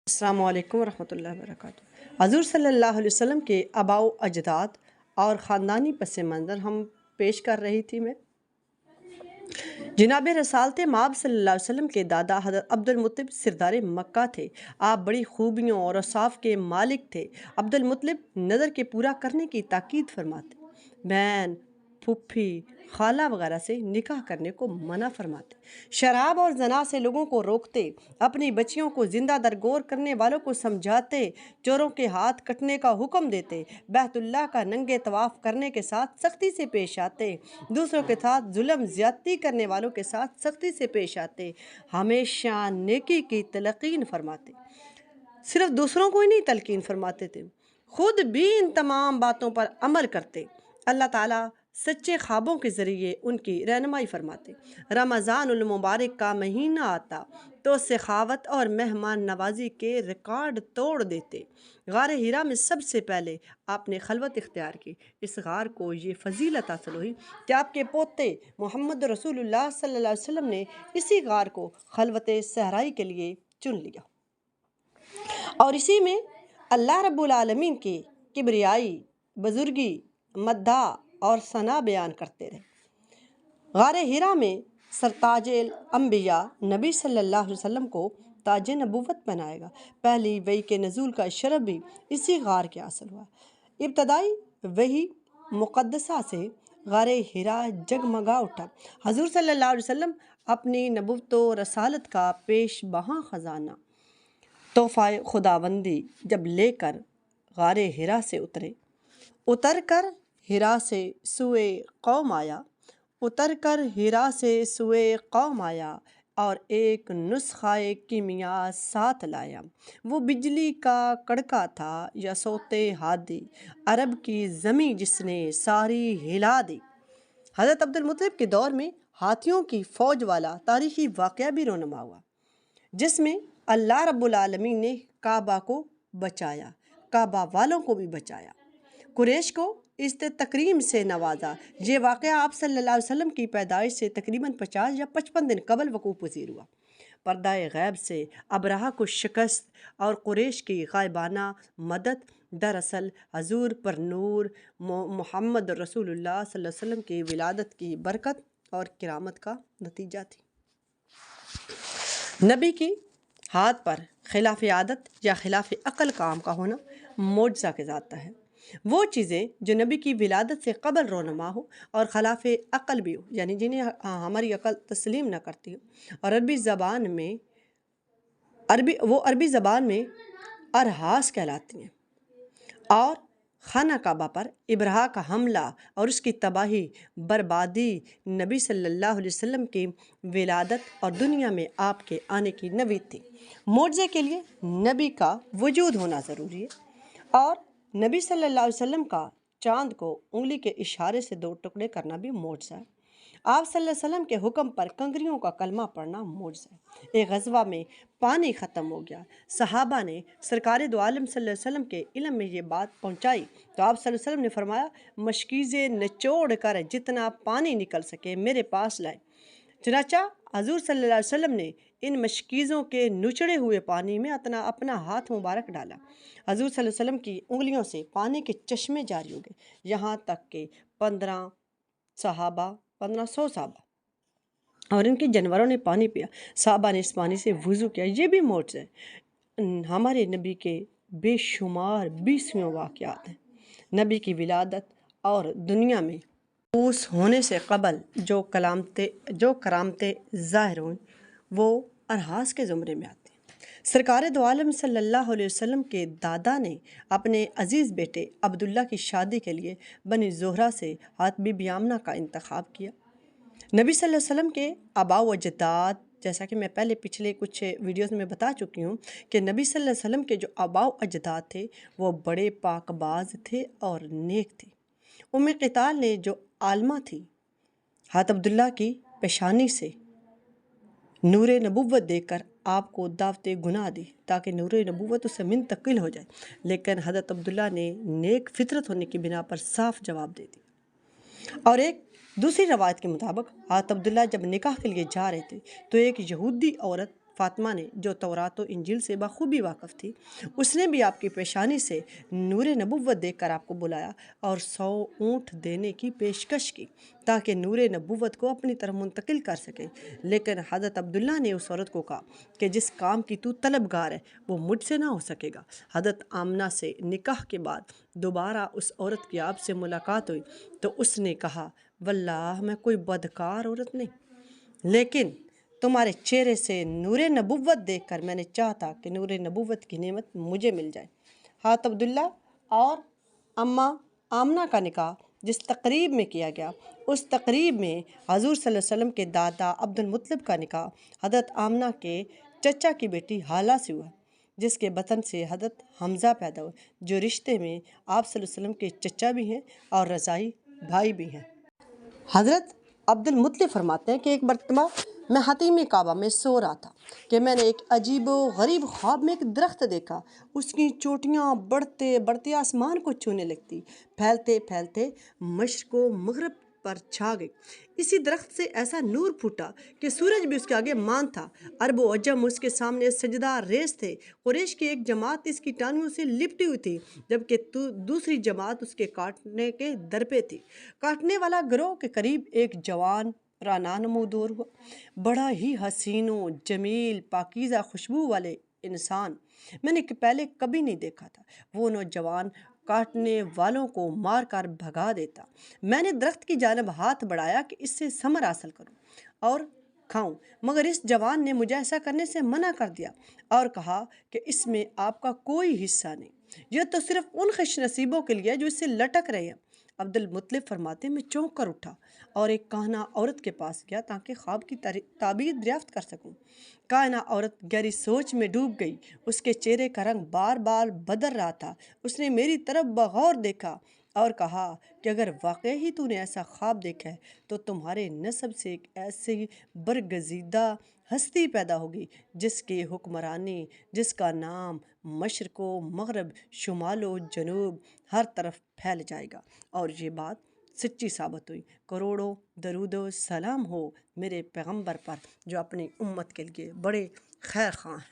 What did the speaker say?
السلام علیکم ورحمۃ اللہ وبرکاتہ۔ حضور صلی اللہ علیہ وسلم کے آباء و اجداد اور خاندانی پس منظر ہم پیش کر رہی تھی میں۔ جناب رسالت مآب صلی اللہ علیہ وسلم کے دادا حضرت عبد المطلب سردار مکہ تھے۔ آپ بڑی خوبیوں اور اوصاف کے مالک تھے۔ عبد المطلب نظر کے پورا کرنے کی تاکید فرماتے، بہن، پھوپھی، خالہ وغیرہ سے نکاح کرنے کو منع فرماتے، شراب اور زنا سے لوگوں کو روکتے، اپنی بچیوں کو زندہ درگور کرنے والوں کو سمجھاتے، چوروں کے ہاتھ کٹنے کا حکم دیتے، بیت اللہ کا ننگے طواف کرنے کے ساتھ سختی سے پیش آتے، دوسروں کے ساتھ ظلم زیادتی کرنے والوں کے ساتھ سختی سے پیش آتے، ہمیشہ نیکی کی تلقین فرماتے۔ صرف دوسروں کو ہی نہیں تلقین فرماتے تھے، خود بھی ان تمام باتوں پر عمل کرتے۔ اللہ تعالیٰ سچے خوابوں کے ذریعے ان کی رہنمائی فرماتے۔ رمضان المبارک کا مہینہ آتا تو سخاوت اور مہمان نوازی کے ریکارڈ توڑ دیتے۔ غار ہیرا میں سب سے پہلے آپ نے خلوت اختیار کی۔ اس غار کو یہ فضیلت حاصل ہوئی کہ آپ کے پوتے محمد رسول اللہ صلی اللہ علیہ وسلم نے اسی غار کو خلوت صحرائی کے لیے چن لیا، اور اسی میں اللہ رب العالمین کی کبریائی، بزرگی، مدح اور ثنا بیان کرتے رہے۔ غار ہیرا میں سرتاج الانبیاء نبی صلی اللہ علیہ وسلم کو تاج نبوت بنائے گا۔ پہلی وحی کے نزول کا شرف بھی اسی غار کے حاصل ہوا۔ ابتدائی وحی مقدسہ سے غار ہیرا جگمگا اٹھا۔ حضور صلی اللہ علیہ وسلم اپنی نبوت و رسالت کا پیش بہاں خزانہ تحفہ خداوندی جب لے کر غار ہیرا سے اتر کر ہیرا سے سوئے قوم آیا، اور ایک نسخہ کیمیا ساتھ لایا۔ وہ بجلی کا کڑکا تھا یا صوت ہادی، عرب کی زمیں جس نے ساری ہلا دی۔ حضرت عبد المطلب کے دور میں ہاتھیوں کی فوج والا تاریخی واقعہ بھی رونما ہوا، جس میں اللہ رب العالمین نے کعبہ کو بچایا، کعبہ والوں کو بھی بچایا، قریش کو عزت تکریم سے نوازا۔ یہ واقعہ آپ صلی اللہ علیہ وسلم کی پیدائش سے تقریباً 50 یا 55 دن قبل وقوع پذیر ہوا۔ پردہ غیب سے ابرہہ کو شکست اور قریش کی غائبانہ مدد دراصل حضور پر نور محمد رسول اللہ صلی اللہ علیہ وسلم کی ولادت کی برکت اور کرامت کا نتیجہ تھی۔ نبی کی ہاتھ پر خلاف عادت یا خلاف عقل کام کا ہونا معجزہ کے ذات ہے۔ وہ چیزیں جو نبی کی ولادت سے قبل رونما ہو اور خلاف عقل بھی ہو، یعنی جنہیں ہماری عقل تسلیم نہ کرتی ہو، اور عربی زبان میں ارہاس کہلاتی ہیں، اور خانہ کعبہ پر ابرہہ کا حملہ اور اس کی تباہی بربادی نبی صلی اللہ علیہ وسلم کی ولادت اور دنیا میں آپ کے آنے کی نوید تھی۔ معجزے کے لیے نبی کا وجود ہونا ضروری ہے، اور نبی صلی اللہ علیہ وسلم کا چاند کو انگلی کے اشارے سے 2 ٹکڑے کرنا بھی معجزہ ہے۔ آپ صلی اللہ علیہ وسلم کے حکم پر کنکریوں کا کلمہ پڑھنا معجزہ ہے۔ ایک غزوہ میں پانی ختم ہو گیا، صحابہ نے سرکار دو عالم صلی اللہ علیہ وسلم کے علم میں یہ بات پہنچائی تو آپ صلی اللہ علیہ وسلم نے فرمایا، مشکیزیں نچوڑ کر جتنا پانی نکل سکے میرے پاس لائے۔ چنانچہ حضور صلی اللہ علیہ وسلم نے ان مشکیزوں کے نچڑے ہوئے پانی میں اپنا ہاتھ مبارک ڈالا۔ حضور صلی اللہ علیہ وسلم کی انگلیوں سے پانی کے چشمے جاری ہو گئے، یہاں تک کہ 1500 صحابہ اور ان کے جانوروں نے پانی پیا۔ صحابہ نے اس پانی سے وضو کیا۔ یہ بھی معجزہ ہے۔ ہمارے نبی کے بے شمار 20 واقعات ہیں۔ نبی کی ولادت اور دنیا میں مبعوث ہونے سے قبل جو کرامتیں ظاہر ہوئیں وہ ارہاس کے زمرے میں آتی ہیں۔ سرکار دو عالم صلی اللہ علیہ وسلم کے دادا نے اپنے عزیز بیٹے عبداللہ کی شادی کے لیے بنی زہرہ سے بی بی آمنہ کا انتخاب کیا۔ نبی صلی اللہ علیہ وسلم کے آباء و اجداد، جیسا کہ میں پچھلے کچھ ویڈیوز میں بتا چکی ہوں کہ نبی صلی اللہ علیہ وسلم کے جو آباء و اجداد تھے وہ بڑے پاک باز تھے اور نیک تھے۔ قتال نے جو عالمہ تھی، حضرت عبداللہ کی پیشانی سے نور نبوت دے کر آپ کو دعوت گناہ دی تاکہ نور نبوت اس سے منتقل ہو جائے، لیکن حضرت عبداللہ نے نیک فطرت ہونے کی بنا پر صاف جواب دے دیا۔ اور ایک دوسری روایت کے مطابق حضرت عبداللہ جب نکاح کے لیے جا رہے تھے تو ایک یہودی عورت فاطمہ نے جو تورات و انجیل سے بخوبی واقف تھی، اس نے بھی آپ کی پیشانی سے نور نبوت دیکھ کر آپ کو بلایا اور 100 اونٹ دینے کی پیشکش کی تاکہ نور نبوت کو اپنی طرف منتقل کر سکے۔ لیکن حضرت عبداللہ نے اس عورت کو کہا کہ جس کام کی تو طلبگار ہے وہ مجھ سے نہ ہو سکے گا۔ حضرت آمنہ سے نکاح کے بعد دوبارہ اس عورت کی آپ سے ملاقات ہوئی تو اس نے کہا واللہ میں کوئی بدکار عورت نہیں، لیکن تمہارے چہرے سے نور نبوت دیکھ کر میں نے چاہتا کہ نور نبوت کی نعمت مجھے مل جائے۔ حضرت عبداللہ اور اماں آمنہ کا نکاح جس تقریب میں کیا گیا، اس تقریب میں حضور صلی اللہ علیہ وسلم کے دادا عبد المطلب کا نکاح حضرت آمنہ کے چچا کی بیٹی ہالہ سے ہوا، جس کے بطن سے حضرت حمزہ پیدا ہوئے، جو رشتے میں آپ صلی اللہ علیہ وسلم کے چچا بھی ہیں اور رضاعی بھائی بھی ہیں۔ حضرت عبد المطلب فرماتے ہیں کہ ایک مرتبہ میں حتیم کعبہ میں سو رہا تھا کہ میں نے ایک عجیب و غریب خواب میں ایک درخت دیکھا، اس کی چوٹیاں بڑھتے بڑھتے آسمان کو چھونے لگتی، پھیلتے پھیلتے مشرق و مغرب پر چھا گئی۔ اسی درخت سے ایسا نور پھوٹا کہ سورج بھی اس کے آگے مان تھا، عرب و عجم اس کے سامنے سجدہ ریز تھے۔ قریش کی ایک جماعت اس کی ٹانیوں سے لپٹی ہوئی تھی، جبکہ دوسری جماعت اس کے کاٹنے کے در پہ تھی۔ کاٹنے والا گروہ کے قریب ایک جوان رانا نمودار ہوا، بڑا ہی حسین و جمیل پاکیزہ خوشبو والے انسان میں نے پہلے کبھی نہیں دیکھا تھا۔ وہ نوجوان کاٹنے والوں کو مار کر بھگا دیتا۔ میں نے درخت کی جانب ہاتھ بڑھایا کہ اس سے ثمر حاصل کروں اور کھاؤں، مگر اس جوان نے مجھے ایسا کرنے سے منع کر دیا اور کہا کہ اس میں آپ کا کوئی حصہ نہیں، یہ تو صرف ان خوش نصیبوں کے لیے جو اس سے لٹک رہے ہیں۔ عبد المطلب فرماتے میں چونک کر اٹھا اور ایک کاہنہ عورت کے پاس گیا تاکہ خواب کی تعبیر دریافت کر سکوں۔ کاہنہ عورت گہری سوچ میں ڈوب گئی، اس کے چہرے کا رنگ بار بار بدل رہا تھا۔ اس نے میری طرف بغور دیکھا اور کہا کہ اگر واقعی تو نے ایسا خواب دیکھا ہے تو تمہارے نسب سے ایک ایسی برگزیدہ ہستی پیدا ہوگی جس کی حکمرانی، جس کا نام مشرق و مغرب، شمال و جنوب ہر طرف پھیل جائے گا۔ اور یہ بات سچی ثابت ہوئی۔ کروڑوں درود و سلام ہو میرے پیغمبر پر جو اپنی امت کے لیے بڑے خیر خواہ ہیں۔